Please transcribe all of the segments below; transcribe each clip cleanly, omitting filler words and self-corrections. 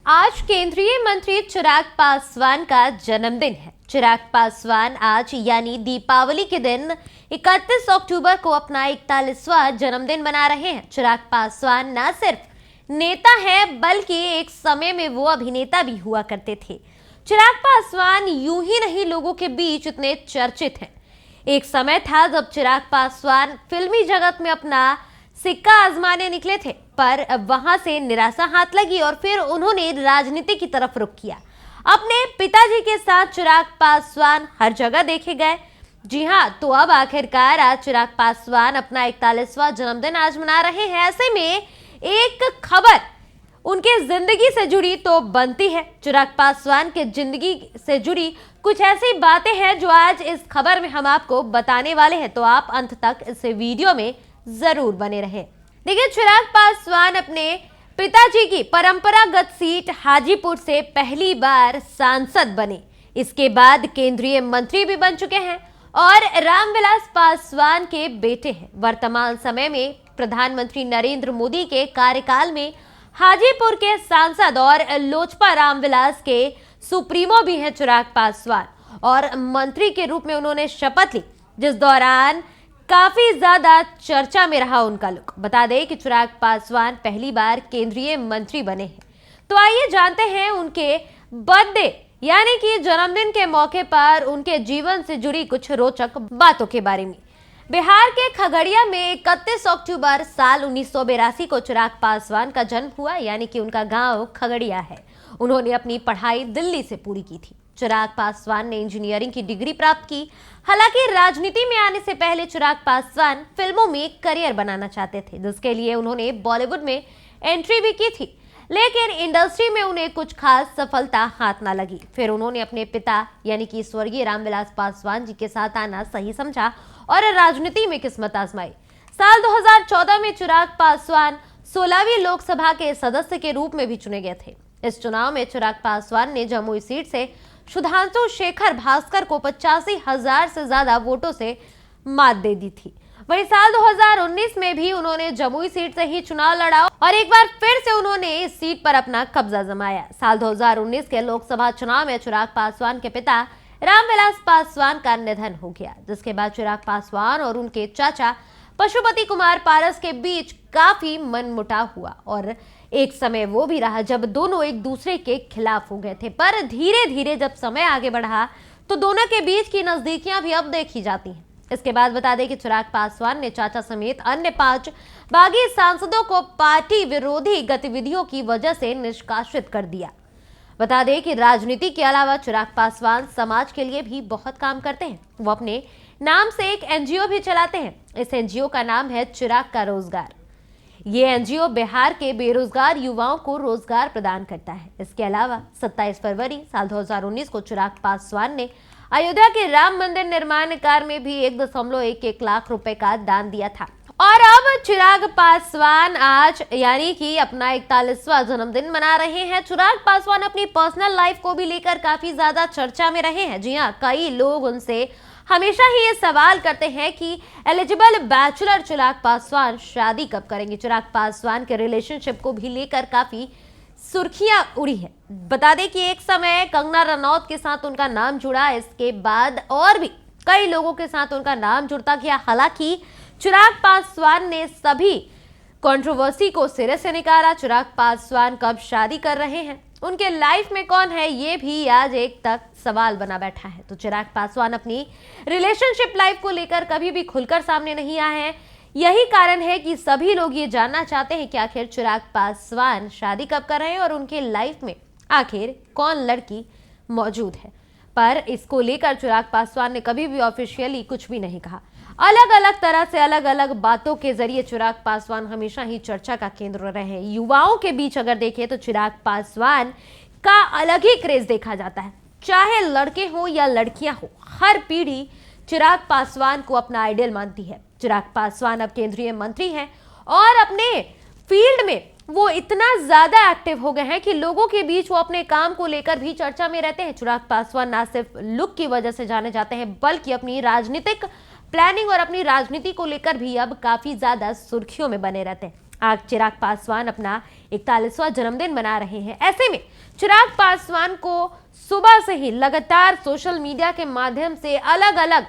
आज केंद्रीय मंत्री चिराग पासवान का जन्मदिन है। चिराग पासवान आज यानी दीपावली के दिन 31 अक्टूबर को अपना 41वां जन्मदिन मना रहे हैं। चिराग पासवान न सिर्फ नेता हैं बल्कि एक समय में वो अभिनेता भी हुआ करते थे। चिराग पासवान यूं ही नहीं लोगों के बीच इतने चर्चित हैं। एक समय था जब चिराग पासवान फिल्मी जगत में अपना सिक्का आजमाने निकले थे, पर वहां से निराशा हाथ लगी और फिर उन्होंने राजनीति की तरफ रुख किया। अपने पिताजी के साथ चिराग पासवान हर जगह देखे गए। जी हां, तो अब आखिरकार आज चिराग पासवान अपना 41वां जन्मदिन आज मना रहे हैं। ऐसे में एक खबर उनके जिंदगी से जुड़ी तो बनती है। चिराग पासवान के जिंदगी से जुड़ी कुछ ऐसी बातें हैं जो आज इस खबर में हम आपको बताने वाले हैं, तो आप अंत तक इस वीडियो में जरूर बने रहे। देखिए, चिराग पासवान अपने पिताजी की परंपरागत सीट हाजीपुर से पहली बार सांसद बने। इसके बाद केंद्रीय मंत्री भी बन चुके हैं और रामविलास पासवान के बेटे हैं। वर्तमान समय में प्रधानमंत्री नरेंद्र मोदी के कार्यकाल में हाजीपुर के सांसद और लोजपा रामविलास के सुप्रीमो भी हैं चिराग पासवान, और मंत्री के रूप में उन्होंने शपथ ली, जिस दौरान काफी ज्यादा चर्चा में रहा उनका लुक। बता दें कि चिराग पासवान पहली बार केंद्रीय मंत्री बने हैं। तो आइए जानते हैं उनके बर्थडे यानी कि जन्मदिन के मौके पर उनके जीवन से जुड़ी कुछ रोचक बातों के बारे में। बिहार के खगड़िया में 31 अक्टूबर साल 1982 को चिराग पासवान का जन्म हुआ, यानी कि उनका गांव खगड़िया है। उन्होंने अपनी पढ़ाई दिल्ली से पूरी की थी। चिराग पासवान ने इंजीनियरिंग की डिग्री प्राप्त की। हालांकि राजनीति में आने से पहले चिराग पासवान फिल्मों में करियर बनाना चाहते थे, जिसके लिए उन्होंने बॉलीवुड में एंट्री भी की थी, लेकिन इंडस्ट्री में उन्हें कुछ खास सफलता हाथ ना लगी। फिर उन्होंने अपने पिता यानी कि स्वर्गीय रामविलास पासवान जी के साथ आना सही समझा और राजनीति में किस्मत आजमाई। साल 2014 में चिराग पासवान 16वीं लोकसभा के सदस्य के रूप में भी चुने गए थे। इस चुनाव में चिराग पासवान ने जमुई सीट से सुधांशु शेखर भास्कर को 85,000 से ज्यादा वोटों से मात दे दी थी। वहीं साल 2019 में भी उन्होंने जमुई सीट से ही चुनाव लड़ा और एक बार फिर से उन्होंने इस सीट पर अपना कब्जा जमाया। साल 2019 के लोकसभा चुनाव में चिराग पासवान के पिता रामविलास पासवान का निधन हो गया, जिसके बाद चिराग पासवान और उनके चाचा पशुपति कुमार पारस के बीच काफी मनमुटाव हुआ और एक समय वो भी रहा जब दोनों एक दूसरे के खिलाफ हो गए थे। पर धीरे धीरे जब समय आगे बढ़ा तो दोनों के बीच की नजदीकियां भी अब देखी जाती हैं। इसके बाद बता दें कि चिराग पासवान ने चाचा समेत अन्य 5 बागी सांसदों को पार्टी विरोधी गतिविधियों की वजह से निष्कासित कर दिया। बता दें कि राजनीति के अलावा चिराग पासवान समाज के लिए भी बहुत काम करते हैं। वो अपने नाम से एक एनजीओ भी चलाते हैं। इस एनजीओ का नाम है चिराग का रोजगार। ये एनजीओ बिहार के बेरोजगार युवाओं को रोजगार प्रदान करता है। इसके अलावा 27 फरवरी साल 2019 को चिराग पासवान ने अयोध्या के राम मंदिर निर्माण कार्य में भी 1.11 लाख रुपए का दान दिया था। और अब चिराग पासवान आज यानी कि अपना 41वां जन्मदिन मना रहे हैं। चिराग पासवान अपनी पर्सनल लाइफ को भी लेकर काफी ज्यादा चर्चा में रहे हैं। जी हाँ, कई लोग उनसे हमेशा ही ये सवाल करते हैं कि एलिजिबल बैचलर चिराग पासवान शादी कब करेंगे। चिराग पासवान के रिलेशनशिप को भी लेकर काफी सुर्खियां उड़ी है। बता दें कि एक समय कंगना रनौत के साथ उनका नाम जुड़ा, इसके बाद और भी कई लोगों के साथ उनका नाम जुड़ता गया। हालांकि चिराग पासवान ने सभी कंट्रोवर्सी को सिरे से निकाला। चिराग पासवान कब शादी कर रहे हैं, उनके लाइफ में कौन है, ये भी आज एक तक सवाल बना बैठा है। तो चिराग पासवान अपनी रिलेशनशिप लाइफ को लेकर कभी भी खुलकर सामने नहीं आए हैं। यही कारण है कि सभी लोग ये जानना चाहते हैं कि आखिर चिराग पासवान शादी कब कर रहे हैं और उनके लाइफ में आखिर कौन लड़की मौजूद है। पर इसको लेकर चिराग पासवान ने कभी भी ऑफिशियली कुछ भी नहीं कहा। अलग अलग तरह से अलग अलग बातों के जरिए चिराग पासवान हमेशा ही चर्चा का केंद्र रहे हैं। युवाओं के बीच अगर देखें तो चिराग पासवान का अलग ही क्रेज देखा जाता है। चाहे लड़के हो या लड़कियां हो, हर पीढ़ी चिराग पासवान को अपना आइडियल मानती है। चिराग पासवान अब केंद्रीय मंत्री हैं और अपने फील्ड में वो इतना ज्यादा एक्टिव हो गए हैं कि लोगों के बीच वो अपने काम को लेकर भी चर्चा में रहते हैं। चिराग पासवान ना सिर्फ लुक की वजह से जाने जाते हैं बल्कि अपनी राजनीतिक प्लानिंग और अपनी राजनीति को लेकर भी अब काफी ज्यादा सुर्खियों में बने रहते हैं। आज चिराग पासवान अपना 41वां जन्मदिन मना रहे हैं। ऐसे में चिराग पासवान को सुबह से ही लगातार सोशल मीडिया के माध्यम से अलग अलग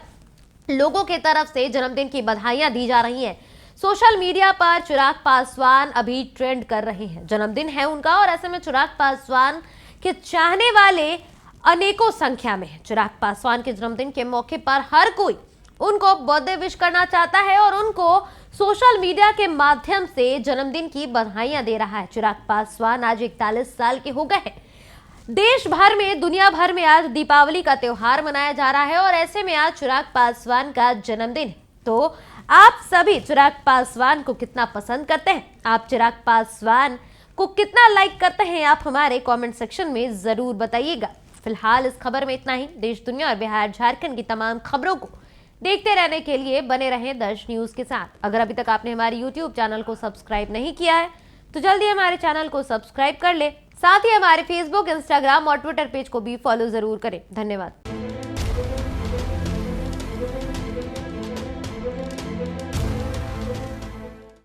लोगों की तरफ से जन्मदिन की बधाइयां दी जा रही हैं। सोशल मीडिया पर चिराग पासवान अभी ट्रेंड कर रहे हैं, जन्मदिन है उनका और ऐसे में चिराग पासवान के चाहने वाले अनेकों संख्या में है। चिराग पासवान के जन्मदिन के मौके पर हर कोई उनको बर्थडे विश करना चाहता है और उनको सोशल मीडिया के माध्यम से जन्मदिन की बधाइयां दे रहा है। चिराग पासवान आज 41 साल के हो गए हैं। देश भर में, दुनिया भर में आज दीपावली का त्योहार मनाया जा रहा है और ऐसे में आज चिराग पासवान का जन्मदिन है। तो आप सभी चिराग पासवान को कितना पसंद करते हैं? आप चिराग पासवान को कितना लाइक करते हैं? आप हमारे कमेंट सेक्शन में जरूर बताइएगा। फिलहाल इस खबर में इतना ही। देश, दुनिया और बिहार झारखंड की तमाम खबरों को देखते रहने के लिए बने रहें दर्श न्यूज के साथ। अगर अभी तक आपने हमारे यूट्यूब चैनल को सब्सक्राइब नहीं किया है तो जल्दी हमारे चैनल को सब्सक्राइब कर ले। साथ ही हमारे फेसबुक, इंस्टाग्राम और ट्विटर पेज को भी फॉलो जरूर करें। धन्यवाद।